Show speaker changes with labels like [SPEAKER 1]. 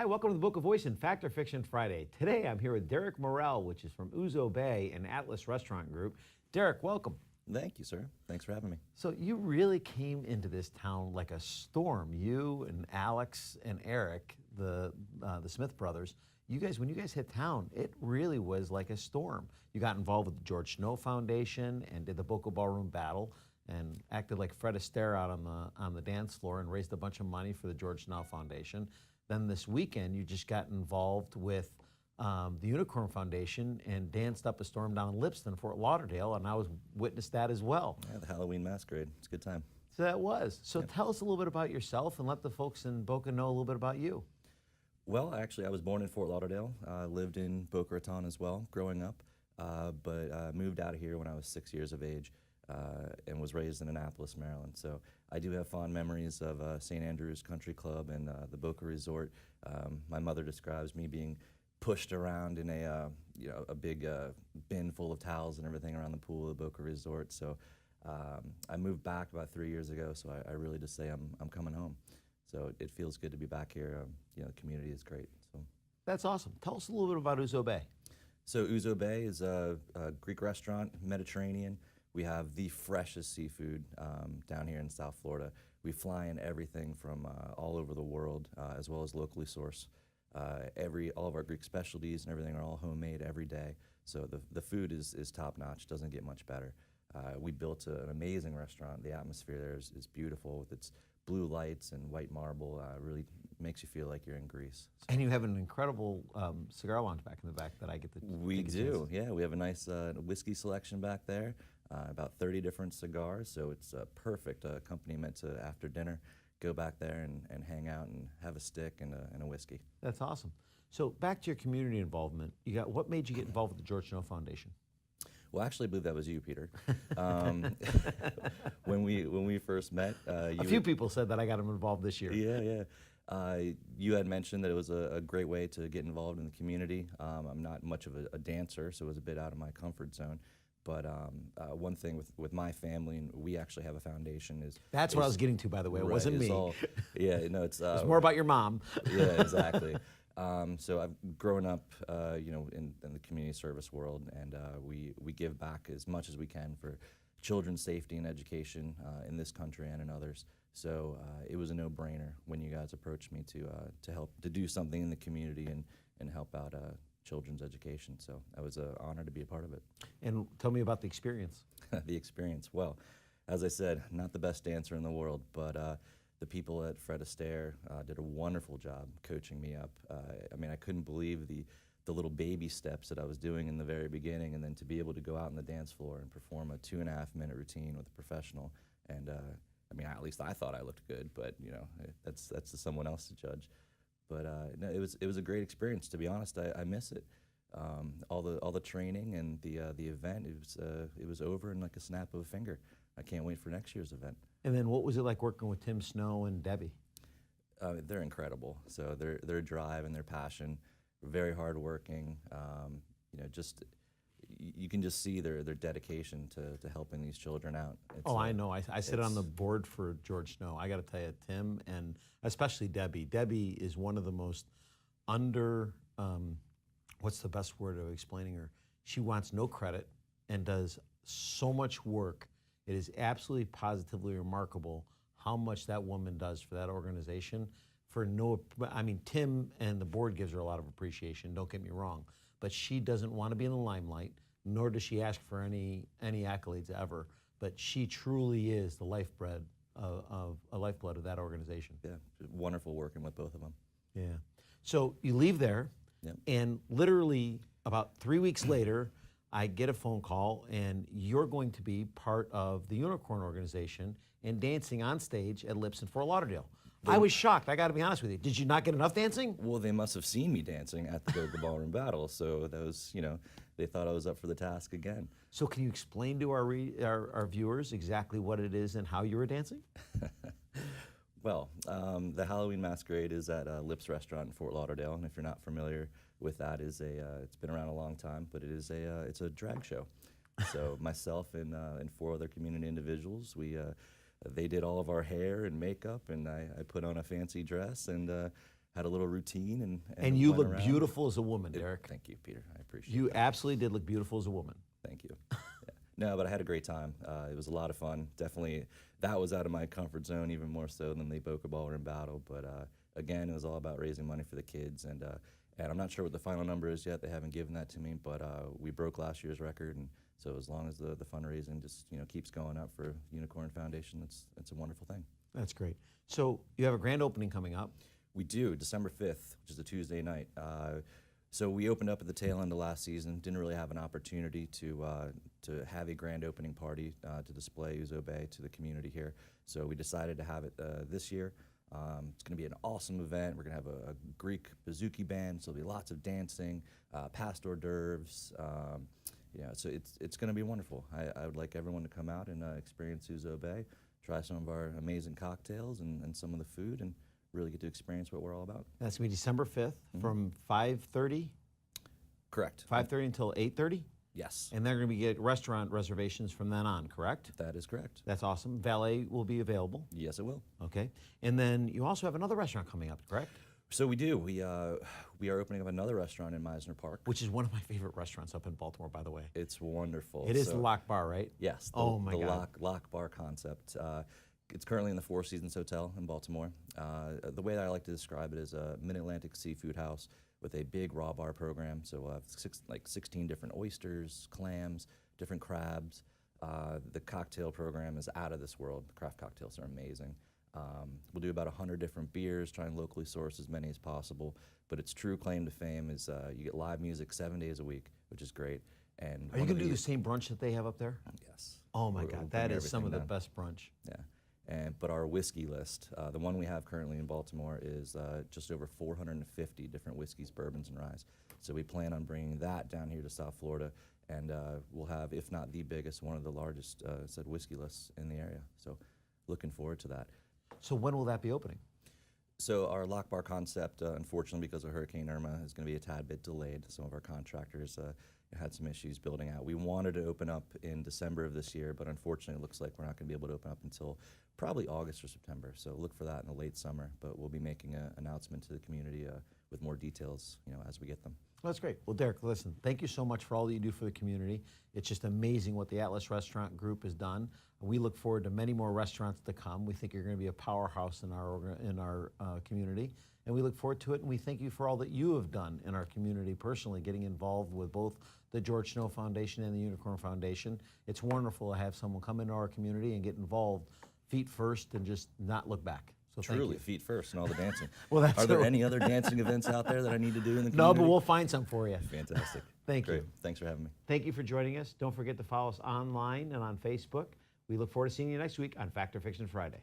[SPEAKER 1] Hi, welcome to the Book of Voice and Fact or Fiction Friday. Today I'm here with Derek Morrell, which is from Ouzo Bay and Atlas Restaurant Group. Derek, welcome.
[SPEAKER 2] Thank you, sir. Thanks for having me.
[SPEAKER 1] So you really came into this town like a storm. You and Alex and Eric, the Smith brothers, when you guys hit town, it really was like a storm. You got involved with the George Snow Foundation and did the Boca Ballroom Battle and acted like Fred Astaire out on the dance floor and raised a bunch of money for the George Snow Foundation. Then this weekend, you just got involved with the Unicorn Foundation and danced up a storm down Lipston, Fort Lauderdale, and I was witnessed that as well.
[SPEAKER 2] Yeah, the Halloween masquerade. It's a good time.
[SPEAKER 1] So that was. So tell us a little bit about yourself and let the folks in Boca know a little bit about you.
[SPEAKER 2] Well, actually, I was born in Fort Lauderdale. Lived in Boca Raton as well growing up, but moved out of here when I was 6 years of age and was raised in Annapolis, Maryland. So I do have fond memories of St. Andrew's Country Club and the Boca Resort. My mother describes me being pushed around in a big bin full of towels and everything around the pool of the Boca Resort. So I moved back about 3 years ago, so I really just say I'm coming home. So it feels good to be back here. The community is great. So
[SPEAKER 1] that's awesome. Tell us a little bit about Ouzo Bay.
[SPEAKER 2] So Ouzo Bay is a Greek restaurant, Mediterranean. We have the freshest seafood down here in South Florida. We fly in everything from all over the world, as well as locally sourced. All of our Greek specialties and everything are all homemade every day. So the food is top notch. Doesn't get much better. We built an amazing restaurant. The atmosphere there is beautiful with its blue lights and white marble. Really makes you feel like you're in Greece. So.
[SPEAKER 1] And you have an incredible cigar lounge back in the back that I get to.
[SPEAKER 2] We do. Yeah, we have a nice whiskey selection back there. About 30 different cigars, so it's a perfect accompaniment to after dinner. Go back there and hang out and have a stick and a whiskey.
[SPEAKER 1] That's awesome. So back to your community involvement. What made you get involved with the George Snow Foundation?
[SPEAKER 2] Well, actually, I believe that was you, Peter. When we first met,
[SPEAKER 1] a few people said that I got them involved this year.
[SPEAKER 2] Yeah. You had mentioned that it was a great way to get involved in the community. I'm not much of a dancer, so it was a bit out of my comfort zone. But one thing with my family, and we actually have a foundation,
[SPEAKER 1] That's what I was getting to, by the way. It wasn't me.
[SPEAKER 2] It's
[SPEAKER 1] it's more about your mom.
[SPEAKER 2] Yeah, exactly. So I've grown up, in the community service world, and we give back as much as we can for children's safety and education in this country and in others. So it was a no-brainer when you guys approached me to help to do something in the community and help out children's education. So I was honored to be a part of it.
[SPEAKER 1] And tell me about the experience.
[SPEAKER 2] The experience. Well, as I said, not the best dancer in the world, but the people at Fred Astaire did a wonderful job coaching me up. I couldn't believe the little baby steps that I was doing in the very beginning, and then to be able to go out on the dance floor and perform a 2.5-minute routine with a professional. And at least I thought I looked good, but that's to someone else to judge. But no, it was a great experience. To be honest, I miss it. All the training and the event, it was over in like a snap of a finger. I can't wait for next year's event.
[SPEAKER 1] And then what was it like working with Tim Snow and Debbie?
[SPEAKER 2] They're incredible. So their drive and their passion, very hardworking. You can just see their dedication to helping these children out.
[SPEAKER 1] I know. I sit on the board for George Snow. I got to tell you, Tim and especially Debbie. Debbie is one of the most what's the best word of explaining her? She wants no credit and does so much work. It is absolutely positively remarkable how much that woman does for that organization. Tim and the board gives her a lot of appreciation, don't get me wrong, but she doesn't want to be in the limelight, nor does she ask for any accolades ever, but she truly is the lifeblood of that organization.
[SPEAKER 2] Yeah, wonderful working with both of them.
[SPEAKER 1] Yeah. So you leave there,
[SPEAKER 2] Yep.
[SPEAKER 1] and literally about 3 weeks later, I get a phone call, and you're going to be part of the Unicorn organization and dancing on stage at Lips in Fort Lauderdale. I was shocked, I got to be honest with you. Did you not get enough dancing?
[SPEAKER 2] Well, they must have seen me dancing at the Boca Ballroom Battle, so that was, they thought I was up for the task again.
[SPEAKER 1] So can you explain to our viewers exactly what it is and how you were dancing?
[SPEAKER 2] Well, the Halloween masquerade is at Lips Restaurant in Fort Lauderdale, and if you're not familiar with that, it's been around a long time, but it's a drag show. So myself and 4 other community individuals, they did all of our hair and makeup, and I put on a fancy dress and had a little routine and
[SPEAKER 1] And you
[SPEAKER 2] went
[SPEAKER 1] look
[SPEAKER 2] around.
[SPEAKER 1] beautiful as a woman, Derek.
[SPEAKER 2] Thank you, Peter. I appreciate
[SPEAKER 1] You
[SPEAKER 2] that.
[SPEAKER 1] absolutely did look beautiful as a woman.
[SPEAKER 2] Thank you. Yeah. No, but I had a great time. It was a lot of fun. Definitely, that was out of my comfort zone even more so than the Boca Ball or in battle. But again, it was all about raising money for the kids. And I'm not sure what the final number is yet. They haven't given that to me. But we broke last year's record. And so as long as the fundraising just keeps going up for Unicorn Foundation, it's a wonderful thing.
[SPEAKER 1] That's great. So you have a grand opening coming up.
[SPEAKER 2] We do, December 5th, which is a Tuesday night. So we opened up at the tail end of last season. Didn't really have an opportunity to have a grand opening party to display Ouzo Bay to the community here. So we decided to have it this year. It's going to be an awesome event. We're going to have a Greek bouzouki band, so there'll be lots of dancing, past hors d'oeuvres. So it's going to be wonderful. I would like everyone to come out and experience Ouzo Bay, try some of our amazing cocktails and some of the food, and really get to experience what we're all about.
[SPEAKER 1] That's going to be December 5th from 5:30?
[SPEAKER 2] Correct.
[SPEAKER 1] 5:30 until 8:30?
[SPEAKER 2] Yes.
[SPEAKER 1] And they're going to be get restaurant reservations from then on, correct?
[SPEAKER 2] That is correct.
[SPEAKER 1] That's awesome. Valet will be available.
[SPEAKER 2] Yes, it will.
[SPEAKER 1] Okay. And then you also have another restaurant coming up, correct?
[SPEAKER 2] So we do. We are opening up another restaurant in Mizner Park.
[SPEAKER 1] Which is one of my favorite restaurants up in Baltimore, by the way.
[SPEAKER 2] It's wonderful.
[SPEAKER 1] It is
[SPEAKER 2] So-
[SPEAKER 1] the Lock Bar, right?
[SPEAKER 2] Yes.
[SPEAKER 1] Oh my God.
[SPEAKER 2] Lock bar concept. It's currently in the Four Seasons Hotel in Baltimore. The way that I like to describe it is a Mid-Atlantic seafood house with a big raw bar program. So we'll have 16 different oysters, clams, different crabs. The cocktail program is out of this world. The craft cocktails are amazing. We'll do about 100 different beers, try and locally source as many as possible. But its true claim to fame is you get live music 7 days a week, which is great. And
[SPEAKER 1] Are you going to do the same brunch that they have up there?
[SPEAKER 2] Yes.
[SPEAKER 1] Oh my
[SPEAKER 2] We'll
[SPEAKER 1] God,
[SPEAKER 2] bring
[SPEAKER 1] that is some of the
[SPEAKER 2] everything
[SPEAKER 1] best brunch.
[SPEAKER 2] Yeah. But our whiskey list, the one we have currently in Baltimore, is just over 450 different whiskeys, bourbons, and ryes. So we plan on bringing that down here to South Florida, and we'll have, if not the biggest, one of the largest said whiskey lists in the area. So looking forward to that.
[SPEAKER 1] So when will that be opening?
[SPEAKER 2] So our lock bar concept, unfortunately, because of Hurricane Irma, is going to be a tad bit delayed. Some of our contractors had some issues building out. We wanted to open up in December of this year, but unfortunately, it looks like we're not going to be able to open up until probably August or September. So look for that in the late summer. But we'll be making an announcement to the community with more details, as we get them.
[SPEAKER 1] Well, that's great. Well, Derek, listen, thank you so much for all that you do for the community. It's just amazing what the Atlas Restaurant Group has done. We look forward to many more restaurants to come. We think you're going to be a powerhouse in our community, and we look forward to it. And we thank you for all that you have done in our community personally, getting involved with both the George Snow Foundation and the Unicorn Foundation. It's wonderful to have someone come into our community and get involved feet first and just not look back. So thank
[SPEAKER 2] Truly,
[SPEAKER 1] you.
[SPEAKER 2] feet first and all the dancing.
[SPEAKER 1] Well, that's
[SPEAKER 2] Are there
[SPEAKER 1] what-
[SPEAKER 2] any other dancing events out there that I need to do in the community?
[SPEAKER 1] No, but we'll find some for you.
[SPEAKER 2] Fantastic.
[SPEAKER 1] Thank
[SPEAKER 2] Great.
[SPEAKER 1] you.
[SPEAKER 2] Thanks for having me.
[SPEAKER 1] Thank you for joining us. Don't forget to follow us online and on Facebook. We look forward to seeing you next week on Fact or Fiction Friday.